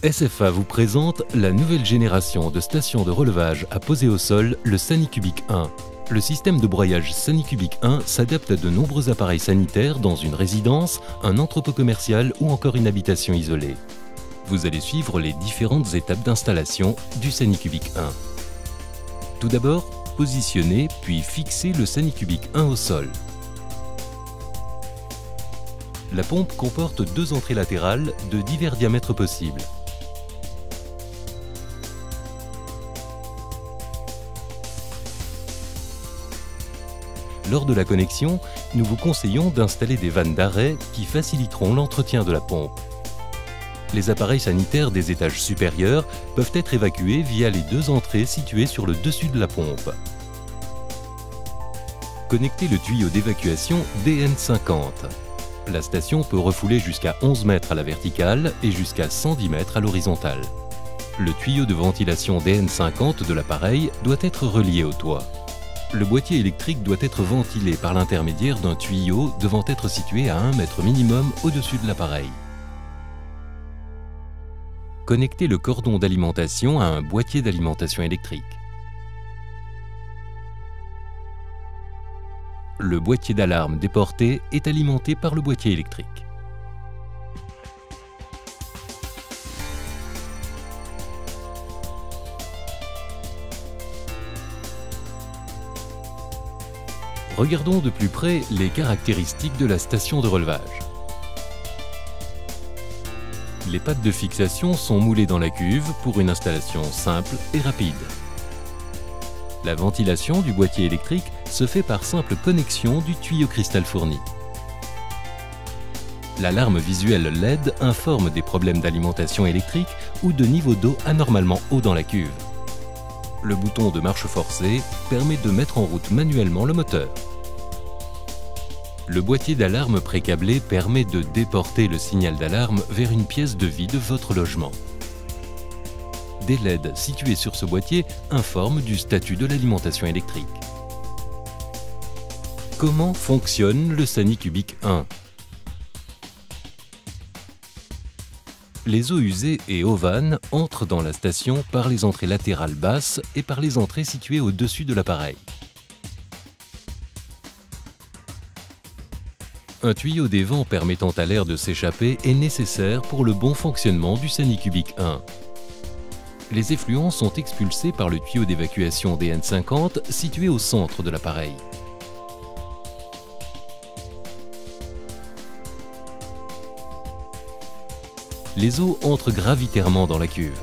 SFA vous présente la nouvelle génération de stations de relevage à poser au sol, le SaniCubic 1. Le système de broyage SaniCubic 1 s'adapte à de nombreux appareils sanitaires dans une résidence, un entrepôt commercial ou encore une habitation isolée. Vous allez suivre les différentes étapes d'installation du SaniCubic 1. Tout d'abord, positionnez puis fixez le SaniCubic 1 au sol. La pompe comporte deux entrées latérales de divers diamètres possibles. Lors de la connexion, nous vous conseillons d'installer des vannes d'arrêt qui faciliteront l'entretien de la pompe. Les appareils sanitaires des étages supérieurs peuvent être évacués via les deux entrées situées sur le dessus de la pompe. Connectez le tuyau d'évacuation DN50. La station peut refouler jusqu'à 11 mètres à la verticale et jusqu'à 110 mètres à l'horizontale. Le tuyau de ventilation DN50 de l'appareil doit être relié au toit. Le boîtier électrique doit être ventilé par l'intermédiaire d'un tuyau devant être situé à 1 mètre minimum au-dessus de l'appareil. Connectez le cordon d'alimentation à un boîtier d'alimentation électrique. Le boîtier d'alarme déporté est alimenté par le boîtier électrique. Regardons de plus près les caractéristiques de la station de relevage. Les pattes de fixation sont moulées dans la cuve pour une installation simple et rapide. La ventilation du boîtier électrique se fait par simple connexion du tuyau cristal fourni. L'alarme visuelle LED informe des problèmes d'alimentation électrique ou de niveau d'eau anormalement haut dans la cuve. Le bouton de marche forcée permet de mettre en route manuellement le moteur. Le boîtier d'alarme précablé permet de déporter le signal d'alarme vers une pièce de vie de votre logement. Des LED situés sur ce boîtier informent du statut de l'alimentation électrique. Comment fonctionne le SaniCubic 1? Les eaux usées et eaux vannes entrent dans la station par les entrées latérales basses et par les entrées situées au-dessus de l'appareil. Un tuyau des vents permettant à l'air de s'échapper est nécessaire pour le bon fonctionnement du SaniCubic 1. Les effluents sont expulsés par le tuyau d'évacuation DN50 situé au centre de l'appareil. Les eaux entrent gravitairement dans la cuve.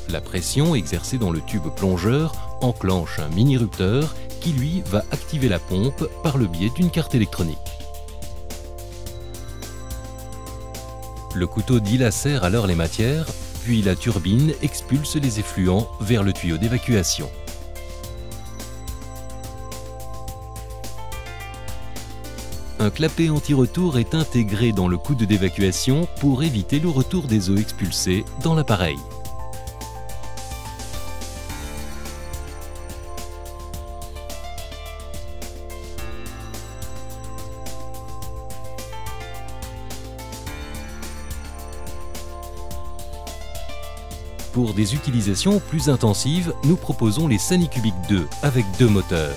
La pression exercée dans le tube plongeur enclenche un mini-rupteur qui, lui, va activer la pompe par le biais d'une carte électronique. Le couteau dilacère alors les matières, puis la turbine expulse les effluents vers le tuyau d'évacuation. Un clapet anti-retour est intégré dans le coude d'évacuation pour éviter le retour des eaux expulsées dans l'appareil. Pour des utilisations plus intensives, nous proposons les SaniCubic 2 avec 2 moteurs.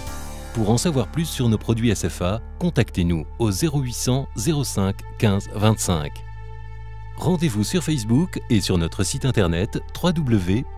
Pour en savoir plus sur nos produits SFA, contactez-nous au 0800 05 15 25. Rendez-vous sur Facebook et sur notre site internet www.sfa.fr.